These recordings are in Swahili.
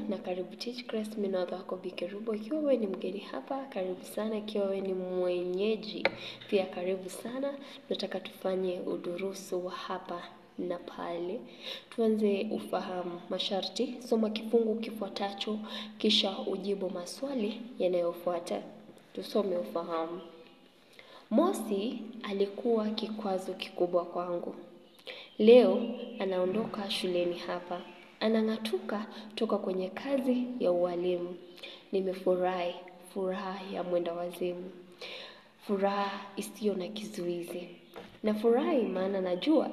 na karibu Teachkrest. Mimi na wako Bikerubo. Ikiwa wewe ni mgeni hapa, karibu sana. Ikiwa wewe ni mwenyeji, pia karibu sana. Nataka tufanye udurusu wa hapa na pale. Tuanze ufahamu masharti. Soma kifungu kifuatacho kisha ujibu maswali yanayofuata. Tusome ufahamu. Mosi alikuwa kikwazo kikubwa kwangu. Leo anaondoka shuleni hapa. Anang'atuka toka kwenye kazi ya ualimu. Nimefurahi, furaha ya mwenda wazimu. Furaha isiyo na kizuizi. Nafurahi maana najua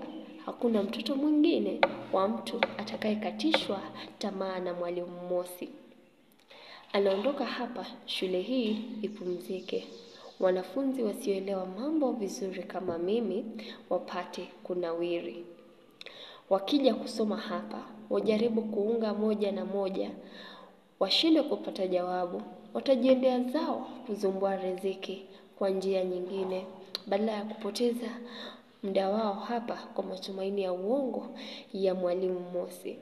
hakuna mtoto mwingine wa mtu atakayekatishwa tamaa na mwalimu Mosi. Anaondoka hapa, shule hii ipumzike. Wanafunzi wasioelewa mambo vizuri kama mimi wapate kunawiri. Wakija kusoma hapa, wajaribu kuunga moja na moja, washinde kupata jawabu, watajiendea zao kuzumbua riziki kwa njia nyingine, badala ya kupoteza muda wao hapa kwa matumaini ya uongo ya mwalimu Mosi.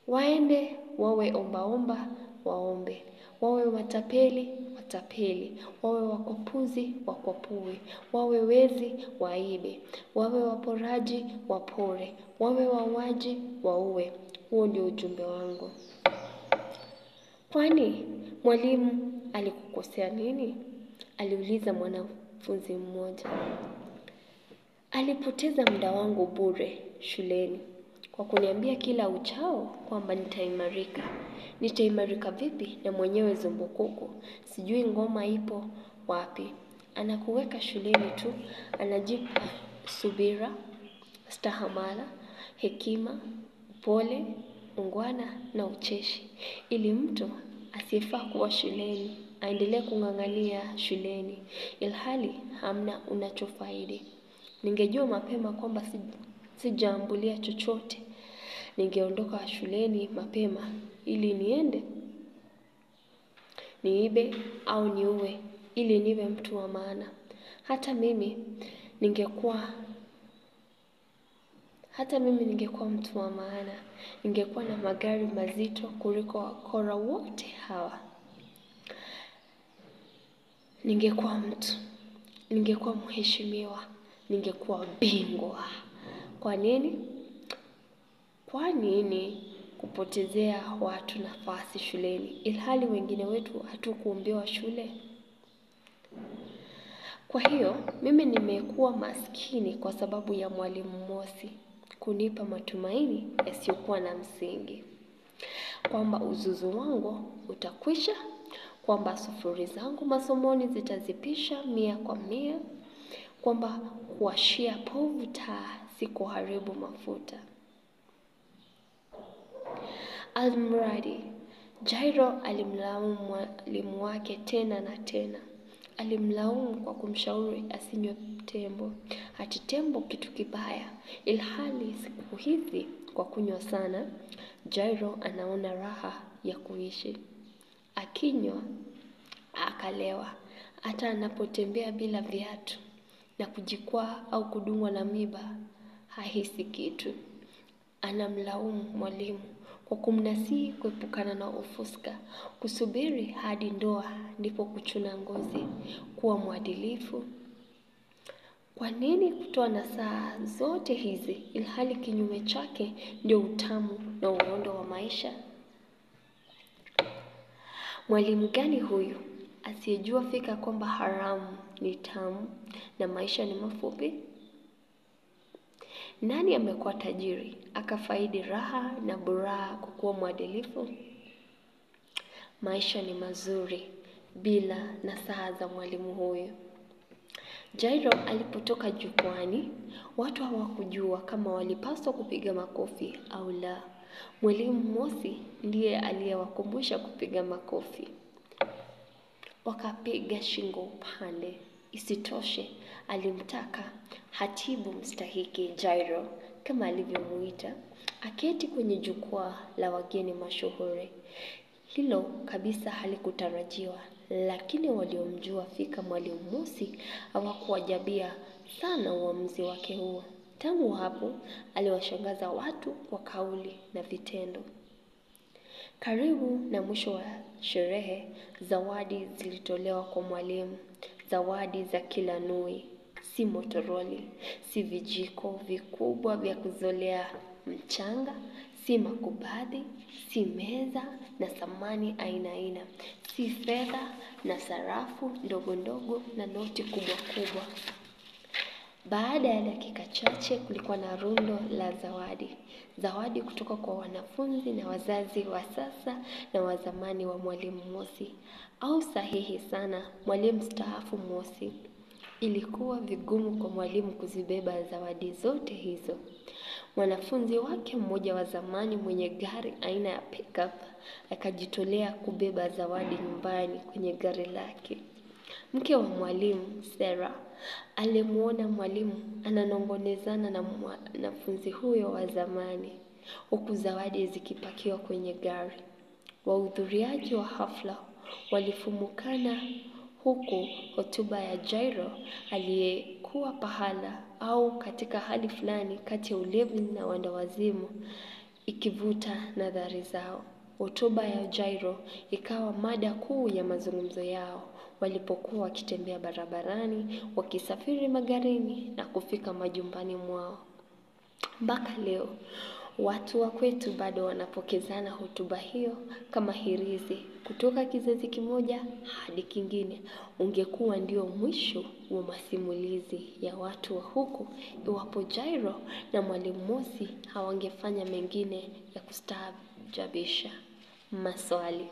Waende, wawe ombaomba, waombe, wawe watapeli, watapeli, wawe wakopuzi, wakopue, wawe wezi, waibe, wawe waporaji, wapore, wawe wauaji, waue. Huo ndio ujumbe wangu. Kwani mwalimu alikukosea nini? Aliuliza mwanafunzi mmoja. Alipoteza muda wangu bure shuleni kwa kuniambia kila uchao kwamba nitaimarika. Nitaimarika vipi na mwenyewe zumbukuku? Sijui ngoma ipo wapi. Anakuweka shuleni tu, anajipa subira, stahamala, hekima, upole, ungwana na ucheshi. Ili mtu asiyefaa kuwa shuleni aendelee kung'ang'ania shuleni ilhali hamna unachofaidi. Ningejua mapema kwamba sijaambulia chochote, ningeondoka shuleni mapema ili niende niibe au niue ili niwe mtu wa maana. Hata mimi ningekuwa mtu wa maana. Ningekuwa na magari mazito kuliko wakora wote hawa. Ningekuwa mheshimiwa, ningekuwa bingwa. Kwa nini? Kwa nini kupotezea watu nafasi shuleni ilhali wengine wetu hatukuombewa shule? Kwa hiyo, mimi nimekuwa maskini kwa sababu ya mwalimu Mosi kunipa matumaini yasiyokuwa na msingi. Kwamba uzuzu wangu utakwisha, kwamba sufuri zangu masomoni zitazipisha 100%, kwamba kuwashia povu taa si kuharibu mafuta. Almradi, Jairo alimlaumu mwalimu wake tena na tena. Alimlaumu kwa kumshauri asinywe tembo. Ati tembo kitu kibaya. Ilhali siku hizi kwa kunywa sana, Jairo anaona raha ya kuishi. Akinywa, akalewa. Hata anapotembea bila viatu na kujikwaa au kudungwa na miba, hahisi kitu. Anamlaumu mwalimu kwa kumnasihi kuepukana na ufuska, kusubiri hadi ndoa ndipo kuchuna ngozi, kuwa mwadilifu. Kwa nini kutoa nasaha zote hizi ilhali kinyume chake ndio utamu na uondo wa maisha? Mwalimu gani huyu asiyejua fika kwamba haramu ni tamu na maisha ni mafupi? Nani amekuwa tajiri akafaidi raha na buraha kwa kuwa mwadilifu? Maisha ni mazuri bila nasaha za mwalimu huyu. Jairo alipotoka jukwani, watu hawakujua kama walipaswa kupiga makofi au la. Mwalimu Mosi ndiye aliyewakumbusha kupiga makofi. Wakapiga shingo upande. Isitoshe, alimtaka hatibu mstahiki Jairo, kama alivyomuita, aketi kwenye jukwaa la wageni mashuhuri. Hilo kabisa halikutarajiwa, lakini waliomjua fika mwalimu Mosi hawakuajabia sana uamuzi wake huo. Tangu hapo, aliwashangaza watu kwa kauli na vitendo. Karibu na mwisho wa sherehe, zawadi zilitolewa kwa mwalimu. Zawadi za kila nui, si motoroli, si vijiko vikubwa vya kuzolea mchanga, si makubadhi, si meza na samani aina aina, si fedha na sarafu ndogo ndogo na noti kubwa kubwa. Baada ya dakika chache kulikuwa na rundo la zawadi. Zawadi kutoka kwa wanafunzi na wazazi wa sasa na wa zamani wa mwalimu Mosi. Au sahihi sana, mwalimu mstaafu Mosi. Ilikuwa vigumu kwa mwalimu kuzibeba zawadi zote hizo. Mwanafunzi wake mmoja wa zamani mwenye gari aina ya pickup akajitolea kubeba zawadi nyumbani kwenye gari lake. Mke wa mwalimu, Sarah, alimuona mwalimu ananong'onezana na mwanafunzi huyo wa zamani, huku zawadi zikipakiwa kwenye gari. Wahudhuriaji wa hafla walifumukana, huku hotuba ya Jairo aliyekuwa pahala au katika hali fulani kati ya ulevi na wendawazimu ikivuta nadhari zao. Hotuba ya Jairo ikawa mada kuu ya mazungumzo yao walipokuwa wakitembea barabarani, wakisafiri magarini na kufika majumbani mwao. Mpaka leo watu wa kwetu bado wanapokezana hotuba hiyo kama hirizi kutoka kizazi kimoja hadi kingine. Ungekuwa ndio mwisho wa masimulizi ya watu wa huku iwapo Jairo na mwalimu Mosi hawangefanya mengine ya kustaajabisha. Maswali.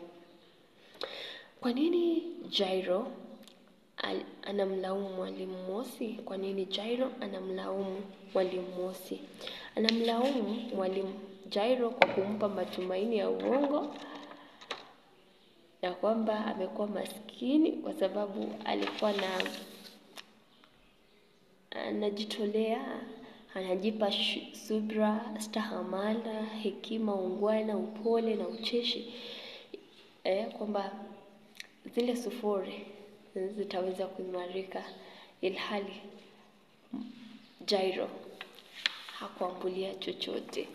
Kwa nini Jairo anamlaumu mwalimu Mosi? Kwa nini Jairo anamlaumu mwalimu Mosi? Anamlaumu mwalimu Jairo kwa kumpa matumaini ya uongo na kwamba amekuwa maskini kwa sababu alikuwa anajitolea, anajipa subra, stahamala, hekima, ungwana, upole na ucheshi. Kwamba zile sufuri zitaweza kuimarika, ilhali Jairo hakuambulia chochote.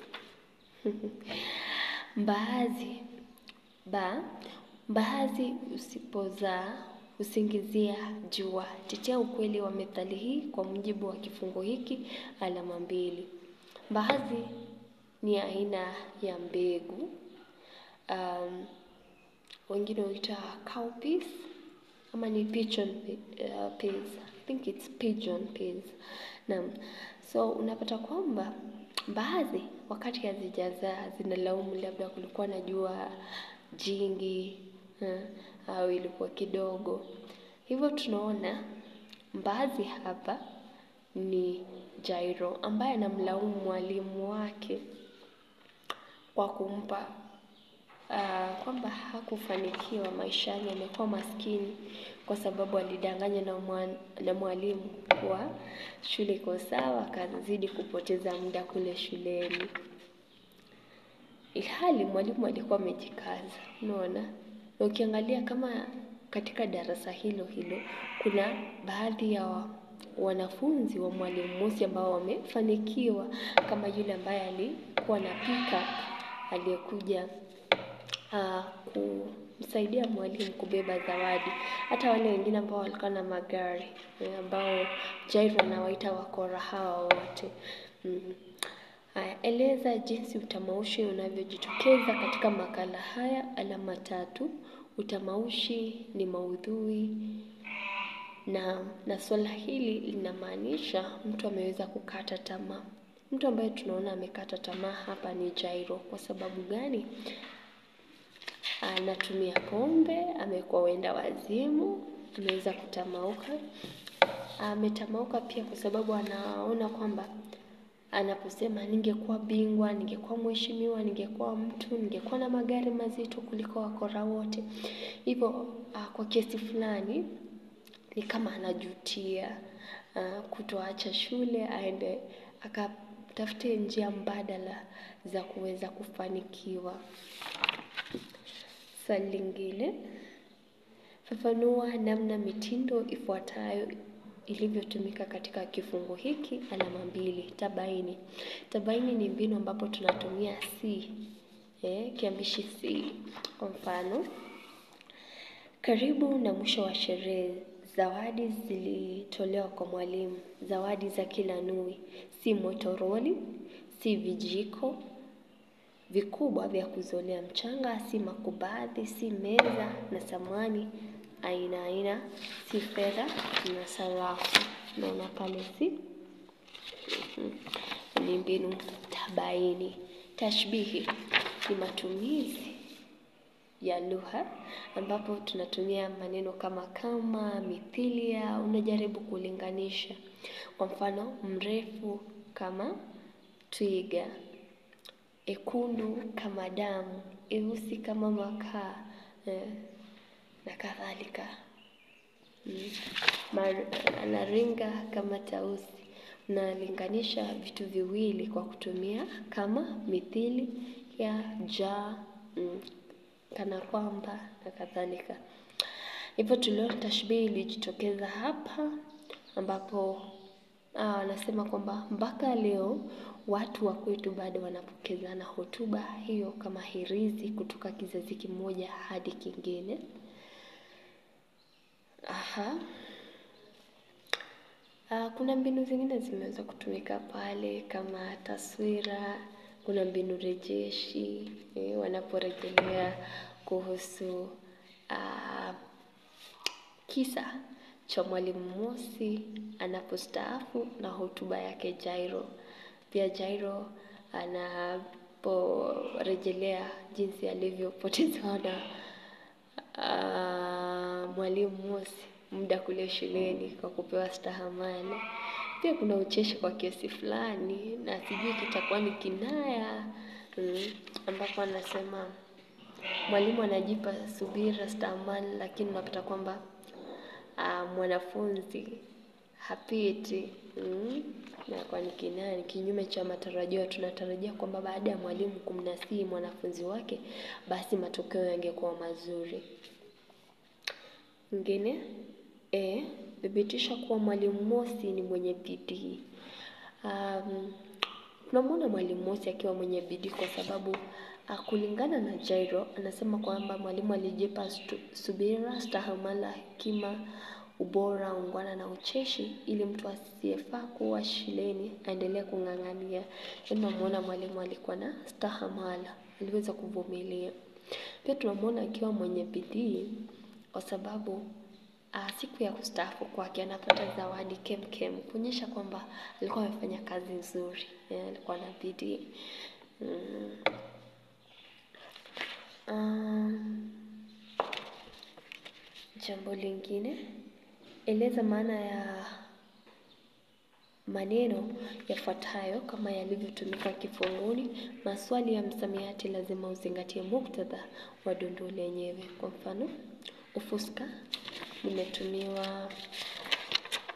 Mbaazi usipozaa usingizia jua. Tetea ukweli wa methali hii kwa mujibu wa kifungo hiki alama 2. Mbaazi ni aina ya mbegu. Wengine huita cowpeas ama ni pigeon peas. I think it's pigeon peas. Naam. So unapata kwamba mbaazi wakati hazijazaa zinalaumu labda kulikuwa na jua jingi au ilikuwa kidogo. Hivyo tunaona mbaazi hapa ni Jairo ambaye anamlaumu mwalimu wake kwa kumpa kwamba hakufanikiwa maishani, amekuwa maskini kwa sababu alidanganya na mwalimu kuwa shule iko sawa, akazidi kupoteza muda kule shuleni. Ilhali mwalimu alikuwa amejikaza, unaona? Na ukiangalia kama katika darasa hilo kuna baadhi ya wanafunzi wa mwalimu Mosi ambao wamefanikiwa, kama yule ambaye alikuwa na pickup aliyekuja kumsaidia mwalimu kubeba zawadi. Hata wale wengine ambao walikuwa na magari ambao Jairo anawaita wakora hawa wote. Eleza jinsi utamaushi unavyojitokeza katika makala haya. Alama 3. Utamaushi ni maudhui na swala hili linamaanisha mtu ameweza kukata tamaa. Mtu ambaye tunaona amekata tamaa hapa ni Jairo. Kwa sababu gani? Anatumia pombe, amekuwa wenda wazimu, ameweza kutamauka. Ametamauka pia kwa sababu anaona kwamba anaposema ningekuwa bingwa, ningekuwa mheshimiwa, ningekuwa mtu, ningekuwa na magari mazito kuliko wakora wote. Hivyo kwa kiasi fulani ni kama anajutia kutoacha shule aende akatafute njia mbadala za kuweza kufanikiwa. Swali lingine, fafanua namna mitindo ifuatayo ilivyotumika katika kifungu hiki. Alama 2. Tabaini. Tabaini ni mbinu ambapo tunatumia si Kiambishi si. Kwa mfano, karibu na mwisho wa sherehe, zawadi zilitolewa kwa mwalimu, zawadi za kila nui, si motoroli, si vijiko vikubwa vya kuzolea mchanga, si makubadhi, si meza na samani aina, si fedha na sarafu. Naona pale si ni mbinu tabaini. Tashbihi ni matumizi ya lugha ambapo tunatumia maneno kama, mithilia, unajaribu kulinganisha. Kwa mfano, mrefu kama twiga, ekundu kama damu, eusi kama makaa, na kadhalika. Anaringa kama tausi. Unalinganisha vitu viwili kwa kutumia kama, mithili ya, ja, kana kwamba na kadhalika. Hivyo tuliona tashbihi ilijitokeza hapa ambapo anasema kwamba mpaka leo watu wa kwetu bado wanapokezana hotuba hiyo kama hirizi kutoka kizazi kimoja hadi kingine. Kuna mbinu zingine zimeweza kutumika pale kama taswira, kuna mbinu rejeshi, wanaporejelea kuhusu kisa cha mwalimu Mosi anapostaafu na hotuba yake Jairo. Pia Jairo anaporejelea jinsi alivyopotezwa na mwalimu Mosi muda kule shuleni kwa kupewa stahamali. Pia kuna ucheshi kwa kiasi fulani na sijui kitakuwa ni kinaya, ambapo anasema mwalimu anajipa subira stahamali, lakini unapata kwamba mwanafunzi hapiti. Na kwa ni kinaya, ni kinyume cha matarajio. Tunatarajia kwamba baada ya mwalimu kumnasihi mwanafunzi wake, basi matokeo yangekuwa mazuri. Ngine, thibitisha kuwa mwalimu Mosi ni mwenye bidii. Tunamwona mwalimu Mosi akiwa mwenye bidii kwa sababu kulingana na Jairo anasema kwamba mwalimu alijipa subira, stahamala, hekima, ubora, ungwana na ucheshi ili mtu asiyefaa kuwa shuleni aendelee kung'ang'ania. Tunamwona mwalimu alikuwa na stahamala, aliweza kuvumilia. Pia tunamwona akiwa mwenye bidii kwa sababu siku ya kustaafu kwake anapata zawadi kemkem, kuonyesha kwamba alikuwa amefanya kazi nzuri, alikuwa na bidii. Jambo lingine, eleza maana ya maneno yafuatayo kama yalivyotumika kifunguni. Maswali ya msamiati lazima uzingatie muktadha wa dondoo lenyewe. Kwa mfano, ufuska limetumiwa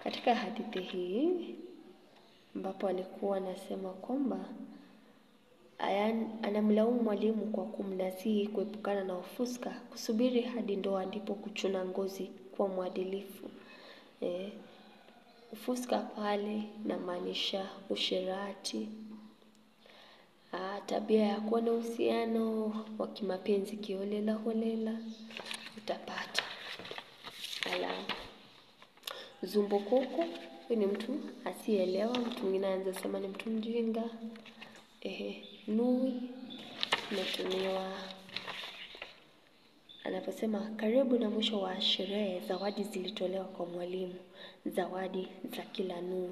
katika hadithi hii ambapo alikuwa anasema kwamba anamlaumu mwalimu kwa kumnasihi kuepukana na ufuska, kusubiri hadi ndoa ndipo kuchuna ngozi kwa mwadilifu. Ufuska pale inamaanisha usherati, tabia ya kuwa na uhusiano wa kimapenzi kiholela holela, utapata alama. Zumbukuku, huyu ni mtu asiyeelewa, mtu mwingine anaweza sema ni mtu mjinga. Nui imetumiwa anaposema karibu na mwisho wa sherehe, zawadi zilitolewa kwa mwalimu, zawadi za kila nui.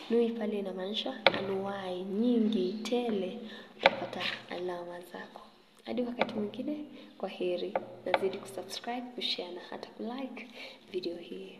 Nui pale inamaanisha anuwai, nyingi, tele. Utapata alama zako. Hadi wakati mwingine, kwaheri. Nazidi kusubscribe, kushare na hata kulike video hii.